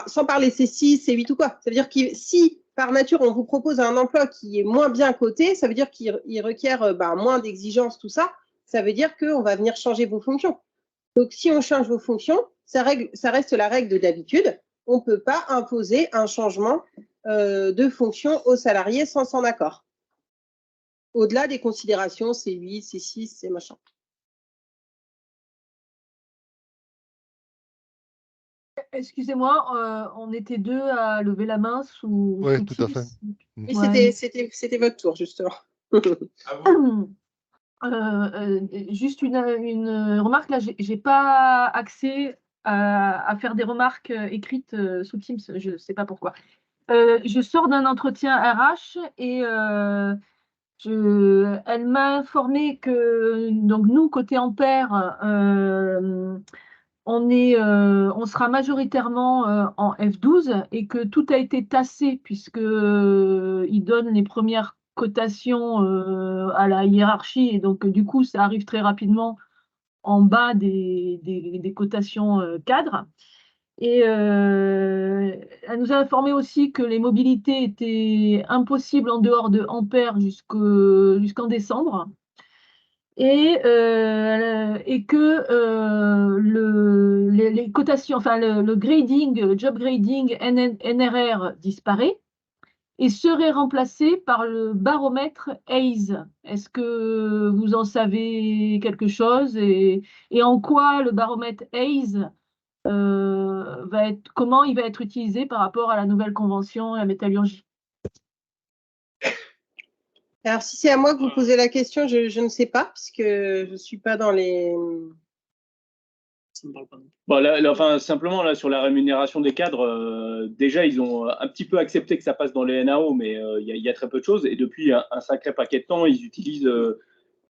sans parler C6, C8 ou quoi. Ça veut dire que si par nature on vous propose un emploi qui est moins bien coté, ça veut dire qu'il requiert moins d'exigences, tout ça. ça veut dire qu'on va venir changer vos fonctions. Donc, si on change vos fonctions, ça reste la règle d'habitude. On ne peut pas imposer un changement de fonction aux salariés sans son accord. Au-delà des considérations C8, C6, C machin. Excusez-moi, on était 2 à lever la main sous. Oui, tout à fait. Oui, Ouais. c'était votre tour, justement. Juste une remarque, là, j'ai pas accès à faire des remarques écrites sous Teams, je ne sais pas pourquoi. Je sors d'un entretien RH et elle m'a informé que donc nous, côté Ampère, on sera majoritairement en F12 et que tout a été tassé puisque ils donnent les premières cotations à la hiérarchie et donc du coup ça arrive très rapidement en bas des cotations cadres. Et elle nous a informé aussi que les mobilités étaient impossibles en dehors de Ampère jusqu'en décembre. Et que les cotations, enfin le grading, le job grading NRR disparaît et serait remplacé par le baromètre ACE. Est-ce que vous en savez quelque chose et en quoi le baromètre ACE comment il va être utilisé par rapport à la nouvelle convention et la métallurgie? Alors, si c'est à moi que vous posez la question, je ne sais pas, puisque je ne suis pas dans les... Bon, enfin, simplement, là, sur la rémunération des cadres, déjà, ils ont un petit peu accepté que ça passe dans les NAO, mais il y a très peu de choses. Et depuis un sacré paquet de temps, ils utilisent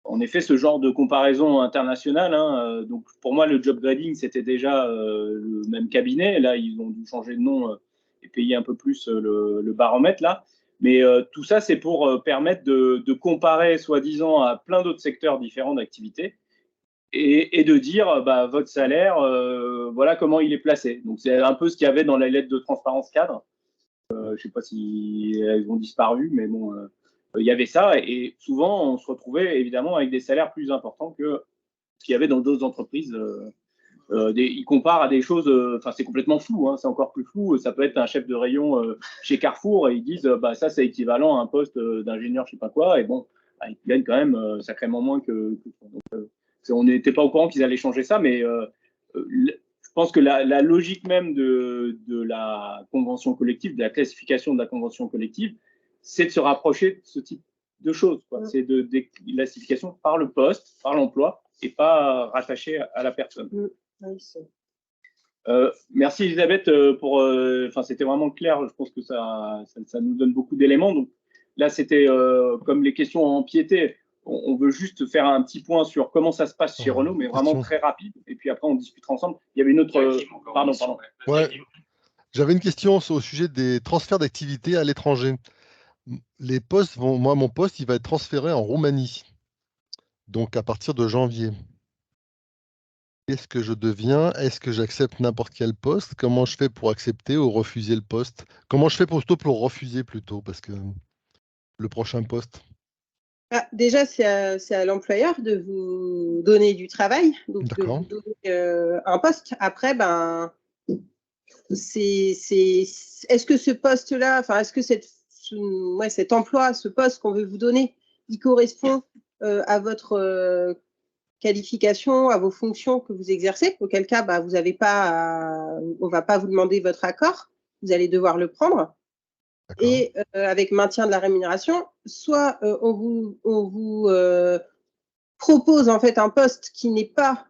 en effet ce genre de comparaison internationale. Hein. Donc, pour moi, le job grading, c'était déjà le même cabinet. Là, ils ont dû changer de nom et payer un peu plus le baromètre, là. Mais tout ça, c'est pour permettre de comparer, soi-disant, à plein d'autres secteurs différents d'activité et de dire bah, votre salaire, voilà comment il est placé. Donc, c'est un peu ce qu'il y avait dans la lettre de transparence cadre. Je ne sais pas si elles ont disparu, mais bon, il y avait ça. Et souvent, on se retrouvait évidemment avec des salaires plus importants que ce qu'il y avait dans d'autres entreprises. Ils comparent à des choses, enfin c'est complètement flou, hein, c'est encore plus flou. Ça peut être un chef de rayon chez Carrefour et ils disent bah ça c'est équivalent à un poste d'ingénieur, je sais pas quoi, et bon, bah, ils gagnent quand même sacrément moins que donc, on n'était pas au courant qu'ils allaient changer ça, mais je pense que la logique même de la convention collective, de la classification de la convention collective, c'est de se rapprocher de ce type de choses. C'est de classification par le poste, par l'emploi, et pas rattaché à la personne. Merci Elisabeth pour. C'était vraiment clair. Je pense que ça nous donne beaucoup d'éléments. Donc là, c'était comme les questions ont empiété. On veut juste faire un petit point sur comment ça se passe chez Renault, mais vraiment très rapide. Et puis après, on discutera ensemble. Il y avait une autre. Pardon. Ouais. J'avais une question au sujet des transferts d'activité à l'étranger. Les postes moi, mon poste, il va être transféré en Roumanie. Donc à partir de janvier. Qu'est-ce que je deviens? Est-ce que j'accepte n'importe quel poste? Comment je fais pour accepter ou refuser le poste? Comment je fais plutôt pour refuser plutôt? Parce que le prochain poste. Déjà, c'est à l'employeur de vous donner du travail, donc de vous donner un poste. Après, ben, est-ce que ce poste-là, enfin, est-ce que cet emploi, ce poste qu'on veut vous donner, il correspond à votre qualification, à vos fonctions que vous exercez? Auquel cas, bah, vous avez pas, on va pas vous demander votre accord, vous allez devoir le prendre. Et avec maintien de la rémunération, soit on vous propose en fait un poste qui n'est pas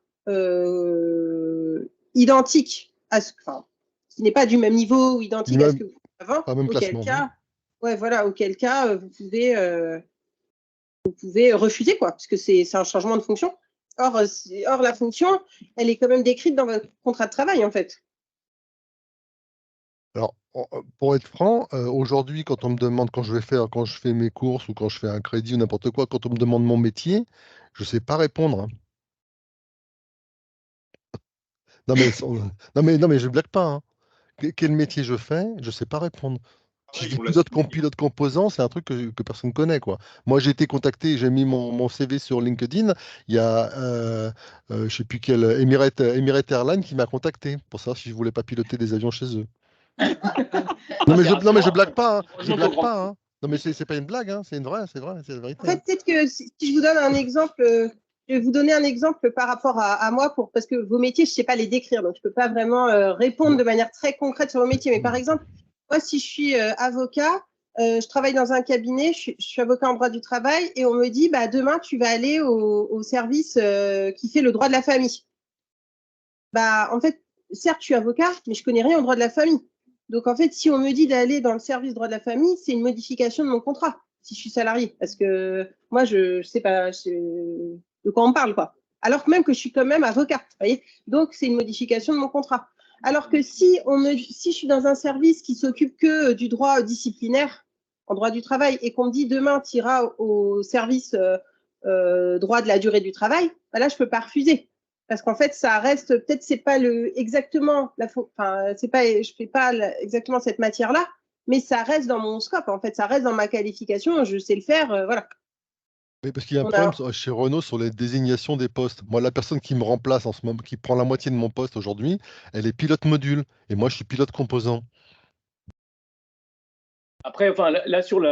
identique à qui n'est pas du même niveau ou identique à ce que vous faites avant. Auquel cas, vous pouvez refuser quoi, parce que c'est un changement de fonction. Or, la fonction, elle est quand même décrite dans votre contrat de travail en fait. Alors, pour être franc, aujourd'hui, quand on me demande, quand je fais mes courses ou quand je fais un crédit ou n'importe quoi, quand on me demande mon métier, je ne sais pas répondre. Hein. Non mais je blague pas. Hein. Quel métier je fais, je ne sais pas répondre. Si je dis pilote composant, c'est un truc que personne ne connaît, quoi. Moi, j'ai été contacté, j'ai mis mon CV sur LinkedIn. Il y a, je ne sais plus quel, Emirates Airlines qui m'a contacté pour savoir si je voulais pas piloter des avions chez eux. Non, mais je blague pas, hein. Je blague pas, hein. Non, mais c'est pas une blague, hein. C'est vrai, c'est la vérité. En fait, peut-être que si je vous donne un exemple, je vais vous donner un exemple par rapport à moi, parce que vos métiers, je ne sais pas les décrire, donc je ne peux pas vraiment répondre de manière très concrète sur vos métiers. Mais par exemple, moi, si je suis avocat, je travaille dans un cabinet, je suis avocat en droit du travail, et on me dit, bah, demain, tu vas aller au service qui fait le droit de la famille. Bah, en fait, certes, je suis avocat, mais je ne connais rien au droit de la famille. Donc, en fait, si on me dit d'aller dans le service droit de la famille, c'est une modification de mon contrat, si je suis salarié. Parce que moi, je ne sais pas de quoi on parle, quoi. Alors que même que je suis quand même avocat, vous voyez. Donc, c'est une modification de mon contrat. Alors que si je suis dans un service qui s'occupe que du droit disciplinaire, en droit du travail, et qu'on me dit demain, tu iras au service droit de la durée du travail, bah là, je ne peux pas refuser. Parce qu'en fait, ça reste, peut-être c'est pas exactement, je fais pas exactement cette matière-là, mais ça reste dans mon scope, en fait, ça reste dans ma qualification, je sais le faire, voilà. Oui, parce qu'il y a un problème chez Renault sur les désignations des postes. Moi, la personne qui me remplace en ce moment, qui prend la moitié de mon poste aujourd'hui, elle est pilote module. Et moi, je suis pilote composant. Après, enfin, là, sur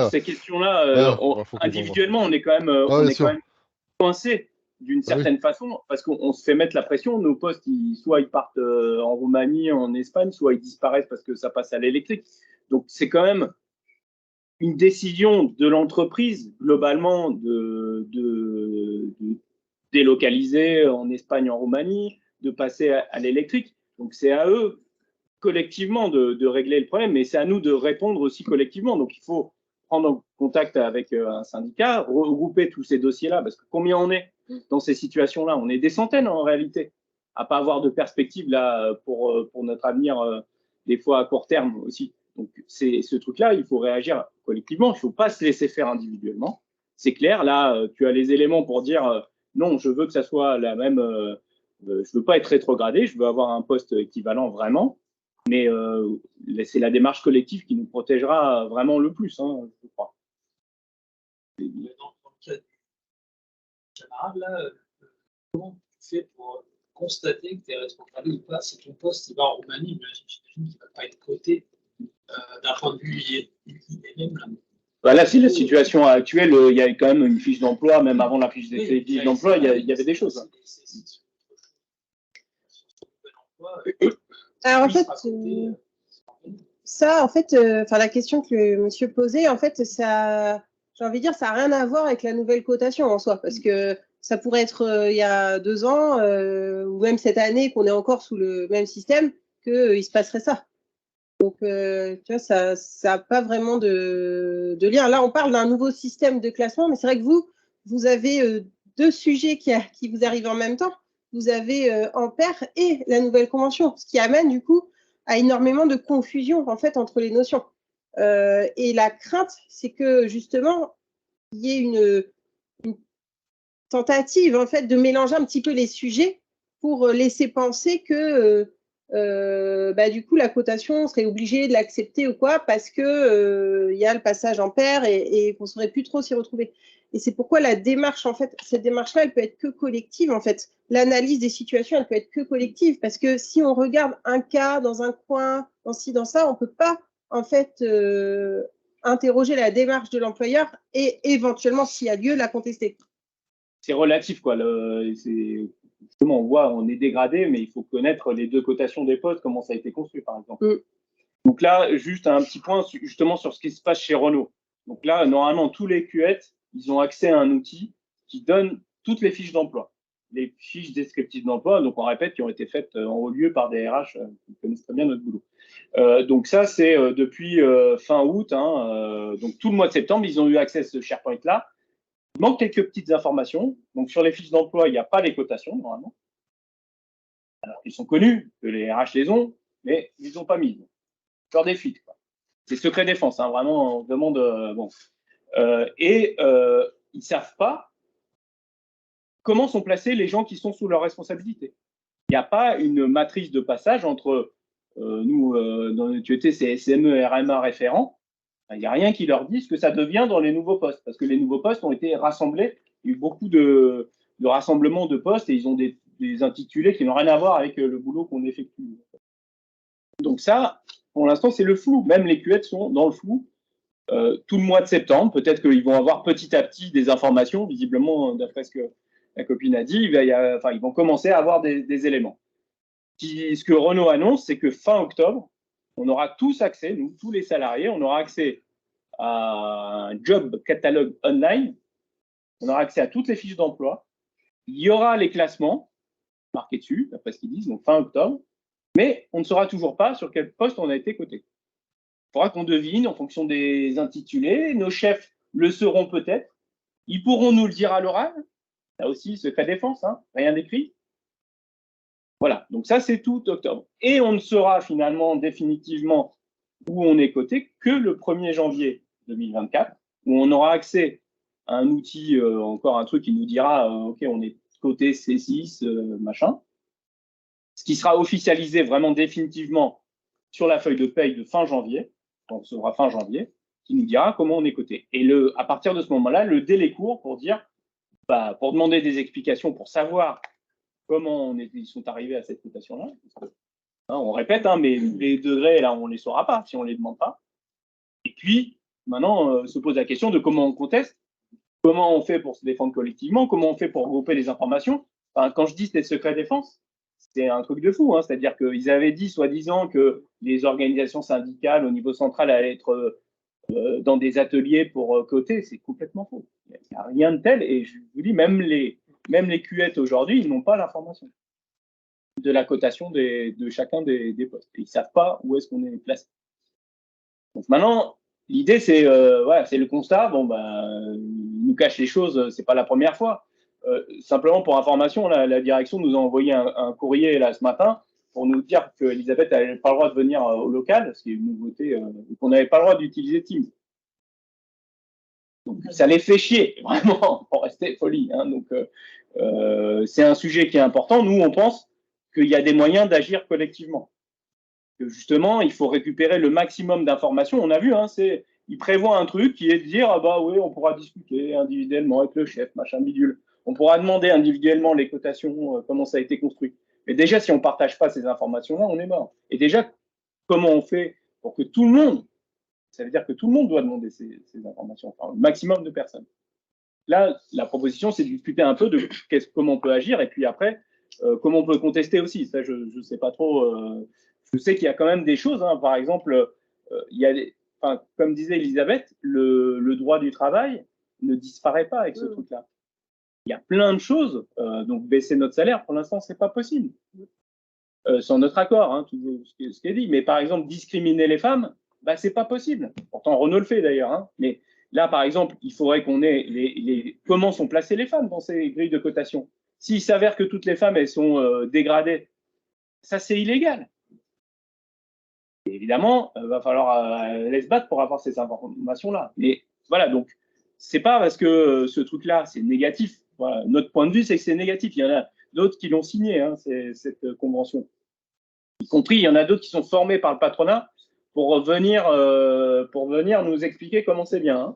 ces questions-là, individuellement, on est quand même coincé d'une certaine façon, parce qu'on se fait mettre la pression. Nos postes, soit ils partent en Roumanie, en Espagne, soit ils disparaissent parce que ça passe à l'électrique. Donc, c'est quand même une décision de l'entreprise, globalement, de délocaliser en Espagne, en Roumanie, de passer à l'électrique. Donc, c'est à eux, collectivement, de régler le problème, mais c'est à nous de répondre aussi collectivement. Donc, il faut prendre contact avec un syndicat, regrouper tous ces dossiers-là, parce que combien on est dans ces situations-là? On est des centaines en réalité, à pas avoir de perspective là pour notre avenir, des fois à court terme aussi. Donc, c'est ce truc-là, il faut réagir collectivement, il ne faut pas se laisser faire individuellement. C'est clair, là, tu as les éléments pour dire non, je veux que ça soit la même, je ne veux pas être rétrogradé, je veux avoir un poste équivalent vraiment. Mais c'est la démarche collective qui nous protégera vraiment le plus, hein, je crois. Dans le cas du camarade, là, comment tu fais pour constater que tu es responsable ou pas? Si ton poste il va en Roumanie, j'imagine qu'il ne va pas être coté d'un point de vue INM. Là, c'est la situation actuelle. Il y a quand même une fiche d'emploi, même avant la fiche d'emploi, il y avait des choses. Alors en fait, la question que monsieur posait, en fait, ça, j'ai envie de dire, ça n'a rien à voir avec la nouvelle cotation en soi, parce que ça pourrait être il y a 2 ans ou même cette année qu'on est encore sous le même système qu'il se passerait ça. Donc, tu vois, ça n'a pas vraiment de lien. Là, on parle d'un nouveau système de classement, mais c'est vrai que vous avez 2 sujets qui vous arrivent en même temps. Vous avez Ampère et la nouvelle convention, ce qui amène du coup à énormément de confusion en fait entre les notions. Et la crainte, c'est que justement, il y ait une tentative en fait de mélanger un petit peu les sujets pour laisser penser que du coup la cotation serait obligée de l'accepter ou quoi parce que y a le passage Ampère et qu'on ne saurait plus trop s'y retrouver. Et c'est pourquoi la démarche, en fait, cette démarche-là, elle peut être que collective, en fait. L'analyse des situations, elle peut être que collective, parce que si on regarde un cas dans un coin, dans ci, dans ça, on ne peut pas, en fait, interroger la démarche de l'employeur et éventuellement, s'il y a lieu, la contester. C'est relatif, quoi. Justement, on voit, on est dégradé, mais il faut connaître les 2 cotations des postes, comment ça a été construit, par exemple. Donc là, juste un petit point, justement, sur ce qui se passe chez Renault. Donc là, normalement, tous les QET, ils ont accès à un outil qui donne toutes les fiches d'emploi, les fiches descriptives d'emploi, donc on répète, qui ont été faites en haut lieu par des RH qui connaissent très bien notre boulot. Donc ça, c'est depuis fin août, donc tout le mois de septembre, ils ont eu accès à ce SharePoint-là. Il manque quelques petites informations. Donc sur les fiches d'emploi, il n'y a pas les cotations, normalement. Alors qu'ils sont connus, que les RH les ont, mais ils n'ont pas mis. Genre des fuites, quoi. C'est secret défense, vraiment, on demande... ils ne savent pas comment sont placés les gens qui sont sous leur responsabilité. Il n'y a pas une matrice de passage entre nous, dans notre UET, c'est SME, RMA référent, Il n'y a rien qui leur dise ce que ça devient dans les nouveaux postes, parce que les nouveaux postes ont été rassemblés. Il y a eu beaucoup de rassemblements de postes et ils ont des intitulés qui n'ont rien à voir avec le boulot qu'on effectue. Donc ça, pour l'instant, c'est le flou. Même les QED sont dans le flou. Tout le mois de septembre, peut-être qu'ils vont avoir petit à petit des informations, visiblement, d'après ce que la copine a dit, ils vont commencer à avoir des éléments. Ce que Renault annonce, c'est que fin octobre, on aura tous accès, nous, tous les salariés, on aura accès à un job catalogue online, on aura accès à toutes les fiches d'emploi, il y aura les classements marqués dessus, d'après ce qu'ils disent, donc fin octobre, mais on ne saura toujours pas sur quel poste on a été coté. Il faudra qu'on devine en fonction des intitulés, nos chefs le sauront peut-être, ils pourront nous le dire à l'oral, là aussi, secret défense, hein, rien d'écrit. Voilà, donc ça c'est tout octobre. Et on ne saura finalement définitivement où on est coté que le 1er janvier 2024, où on aura accès à un outil, encore un truc qui nous dira OK, on est coté C6, machin. Ce qui sera officialisé vraiment définitivement sur la feuille de paye de fin janvier, on recevra fin janvier, qui nous dira comment on est coté. Et à partir de ce moment-là, le délai court pour dire, pour demander des explications, pour savoir comment ils sont arrivés à cette cotation-là. On répète, mais les degrés, là, on ne les saura pas si on ne les demande pas. Et puis, maintenant, se pose la question de comment on conteste, comment on fait pour se défendre collectivement, comment on fait pour regrouper les informations. Enfin, quand je dis c'était secret défense, c'est un truc de fou. C'est-à-dire qu'ils avaient dit, soi-disant, que les organisations syndicales au niveau central allaient être dans des ateliers pour coter. C'est complètement faux. Il n'y a rien de tel. Et je vous dis, même les QET aujourd'hui, ils n'ont pas l'information de la cotation de chacun des postes. Ils ne savent pas où est-ce qu'on est placé. Donc maintenant, l'idée, c'est le constat. Ils nous cachent les choses, ce n'est pas la première fois. Simplement pour information, la direction nous a envoyé un courrier là, ce matin pour nous dire qu'Elisabeth n'avait pas le droit de venir au local, ce qui est une nouveauté, qu'on n'avait pas le droit d'utiliser Teams. Donc, ça les fait chier, vraiment, pour rester poli. Donc, c'est un sujet qui est important. Nous, on pense qu'il y a des moyens d'agir collectivement. Que justement, il faut récupérer le maximum d'informations. On a vu, il prévoit un truc qui est de dire, oui, on pourra discuter individuellement avec le chef, machin bidule. On pourra demander individuellement les cotations, comment ça a été construit. Mais déjà, si on ne partage pas ces informations-là, on est mort. Et déjà, comment on fait pour que tout le monde, ça veut dire que tout le monde doit demander ces informations, enfin, le maximum de personnes. Là, la proposition, c'est de discuter un peu de comment on peut agir, et puis après, comment on peut contester aussi. Ça, je ne sais pas trop. Je sais qu'il y a quand même des choses. Par exemple, comme disait Elisabeth, le droit du travail ne disparaît pas avec ce truc-là. Il y a plein de choses. Donc, baisser notre salaire, pour l'instant, ce n'est pas possible. Sans notre accord, tout ce qui est dit. Mais par exemple, discriminer les femmes, ce n'est pas possible. Pourtant, Renault le fait d'ailleurs. Mais là, par exemple, il faudrait qu'on ait comment sont placées les femmes dans ces grilles de cotation. S'il s'avère que toutes les femmes, elles sont dégradées, ça, c'est illégal. Et évidemment, il va falloir les battre pour avoir ces informations-là. Mais voilà, donc, c'est pas parce que ce truc-là, c'est négatif. Voilà, notre point de vue, c'est que c'est négatif. Il y en a d'autres qui l'ont signé, cette convention. Y compris, il y en a d'autres qui sont formés par le patronat pour venir nous expliquer comment c'est bien.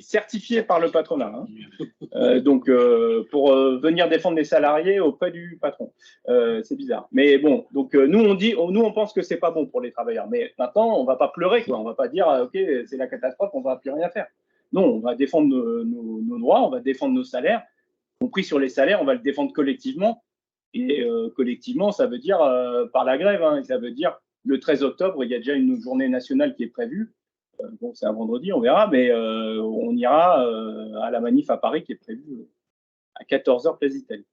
Certifié par le patronat. Donc, pour venir défendre les salariés auprès du patron. C'est bizarre. Mais bon, donc nous, on pense que c'est pas bon pour les travailleurs. Mais maintenant, on va pas pleurer, quoi. On va pas dire, OK, c'est la catastrophe, on va plus rien faire. Non, on va défendre nos droits, on va défendre nos salaires. Y compris sur les salaires, on va le défendre collectivement. Et collectivement, ça veut dire par la grève. Ça veut dire le 13 octobre, il y a déjà une journée nationale qui est prévue. Bon, c'est un vendredi, on verra, mais on ira à la manif à Paris qui est prévue à 14h place d'Italie.